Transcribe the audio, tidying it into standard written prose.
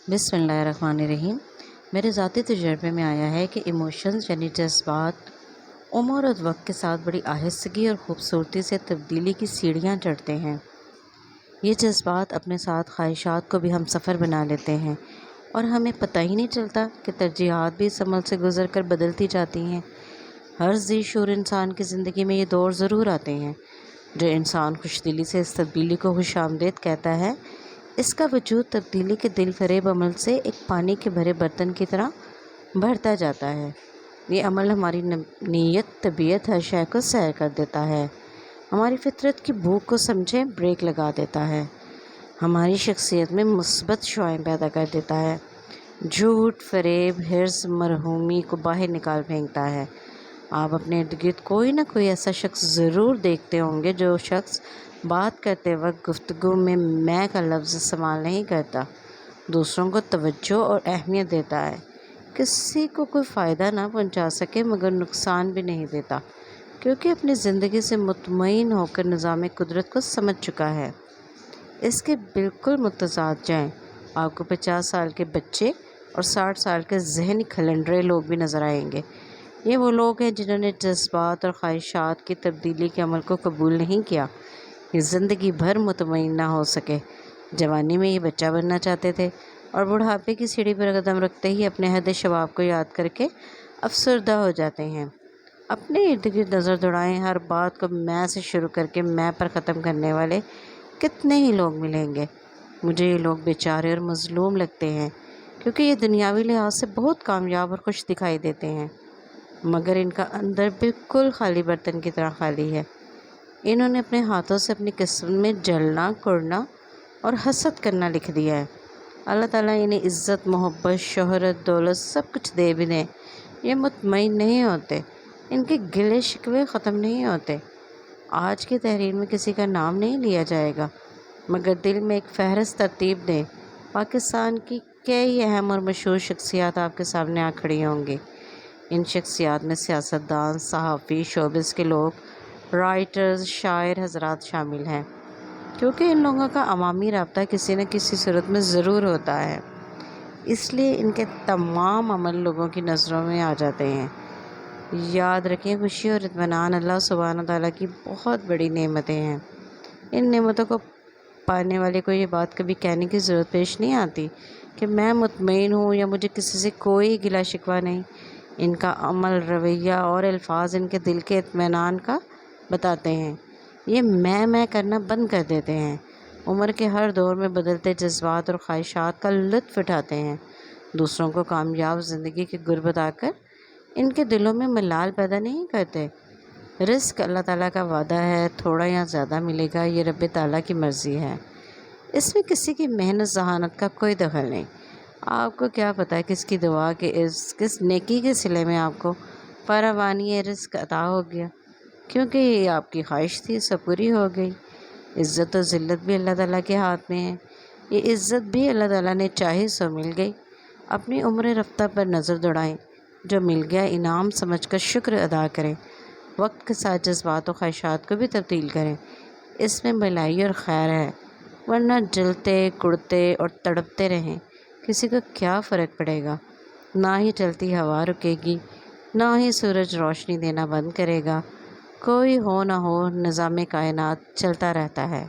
बिस्मिल्लाहिर्रहमानिर्रहीम। मेरे ज़ाती तजुर्बे में आया है कि इमोशंस यानी जज्बात उम्र और वक्त के साथ बड़ी आहिस्तगी और ख़ूबसूरती से तब्दीली की सीढ़ियाँ चढ़ते हैं। ये जज्बात अपने साथ ख्वाहिशात को भी हम सफ़र बना लेते हैं और हमें पता ही नहीं चलता कि तरजीहात भी इस अमल से गुज़र कर बदलती जाती हैं। हर ज़ी शूर इंसान की ज़िंदगी में ये दौर ज़रूर आते हैं जो इंसान खुशदिली से इस तब्दीली को खुशामदीद कहता है। इसका वजूद तब्दीली के दिल फरेब अमल से एक पानी के भरे बर्तन की तरह भरता जाता है। ये अमल हमारी नीयत तबीयत हर शय को सैर कर देता है, हमारी फितरत की भूख को समझे ब्रेक लगा देता है, हमारी शख्सियत में मुस्बत शुआएं पैदा कर देता है, झूठ फरेब हिर्स मरहूमी को बाहर निकाल फेंकता है। आप अपने इर्द गिर्द कोई ना कोई ऐसा शख्स ज़रूर देखते होंगे जो शख्स बात करते वक्त गुफ्तगू में मैं का लफ्ज़ इस्तेमाल नहीं करता, दूसरों को तवज्जो और अहमियत देता है, किसी को कोई फ़ायदा ना पहुंचा सके मगर नुकसान भी नहीं देता, क्योंकि अपनी ज़िंदगी से मुतमईन होकर निज़ाम कुदरत को समझ चुका है। इसके बिल्कुल मुतज़ाद जाएँ आपको 50 साल के बच्चे और 60 साल के जहनी खलंडरे लोग भी नज़र आएंगे। ये वो लोग हैं जिन्होंने जज्बात और ख्वाहिशात की तब्दीली के अमल को कबूल नहीं किया, ये ज़िंदगी भर मुतमईन ना हो सके। जवानी में ये बच्चा बनना चाहते थे और बुढ़ापे की सीढ़ी पर कदम रखते ही अपने हद शबाब को याद करके अफसरदा हो जाते हैं। अपने इर्द गिर्द नज़र दौड़ाएं, हर बात को मैं से शुरू करके मैं पर ख़त्म करने वाले कितने ही लोग मिलेंगे। मुझे ये लोग बेचारे और मज़लूम लगते हैं क्योंकि ये दुनियावी लिहाज से बहुत कामयाब और खुश दिखाई देते हैं, मगर इनका अंदर बिल्कुल खाली बर्तन की तरह खाली है। इन्होंने अपने हाथों से अपनी किस्मत में जलना, कुड़ना और हसद करना लिख दिया है। अल्लाह ताला इन्हें इज़्ज़त, मोहब्बत, शोहरत, दौलत सब कुछ दे भी दें, ये मुतमईन नहीं होते, इनके गिले शिकवे ख़त्म नहीं होते। आज की तहरीर में किसी का नाम नहीं लिया जाएगा, मगर दिल में एक फ़हरिस्त तरतीब दें। पाकिस्तान की कई अहम और मशहूर शख्सियात आपके सामने आ खड़ी होंगी। इन शख्सियात में सियासतदान, सहाफ़ी, शोबिस के लोग, राइटर्स, शायर हज़रात शामिल हैं, क्योंकि इन लोगों का अवामी रब्ता किसी न किसी सूरत में ज़रूर होता है, इसलिए इनके तमाम अमल लोगों की नज़रों में आ जाते हैं। याद रखें, खुशी और इत्मीनान अल्लाह सुब्हान तआला की बहुत बड़ी नेमतें हैं। इन नेमतों को पाने वाले को ये बात कभी कहने की ज़रूरत पेश नहीं आती कि मैं मुतमईन हूँ या मुझे किसी से कोई गिला शिकवा नहीं। इनका अमल, रवैया और अल्फाज इनके दिल के इत्मीनान का बताते हैं। ये मैं करना बंद कर देते हैं, उम्र के हर दौर में बदलते जज्बात और ख्वाहिशात का लुत्फ़ उठाते हैं, दूसरों को कामयाब ज़िंदगी के गुर बताकर इनके दिलों में मलाल पैदा नहीं करते। रिस्क अल्लाह ताला का वादा है, थोड़ा या ज़्यादा मिलेगा, ये रब ताला की मर्ज़ी है, इसमें किसी की मेहनत ज़हानत का कोई दखल नहीं। आपको क्या पता है किसकी दुआ के किस नेकी के सिले में आपको फरावानी रिस्क अता हो गया, क्योंकि ये आपकी ख्वाहिश थी, सब पूरी हो गई। इज़्ज़त और ज़िल्लत भी अल्लाह ताला के हाथ में है, ये इज़्ज़त भी अल्लाह ताला ने चाही सो मिल गई। अपनी उम्र रफ्ता पर नज़र दौड़ाएं, जो मिल गया इनाम समझकर शुक्र अदा करें। वक्त के साथ जज्बात और ख्वाहिशात को भी तब्दील करें, इसमें भलाई और खैर है, वरना जलते कुड़ते और तड़पते रहें, किसी को क्या फ़र्क पड़ेगा। ना ही चलती हवा रुकेगी, ना ही सूरज रोशनी देना बंद करेगा, कोई हो ना हो निज़ाम कायनात चलता रहता है।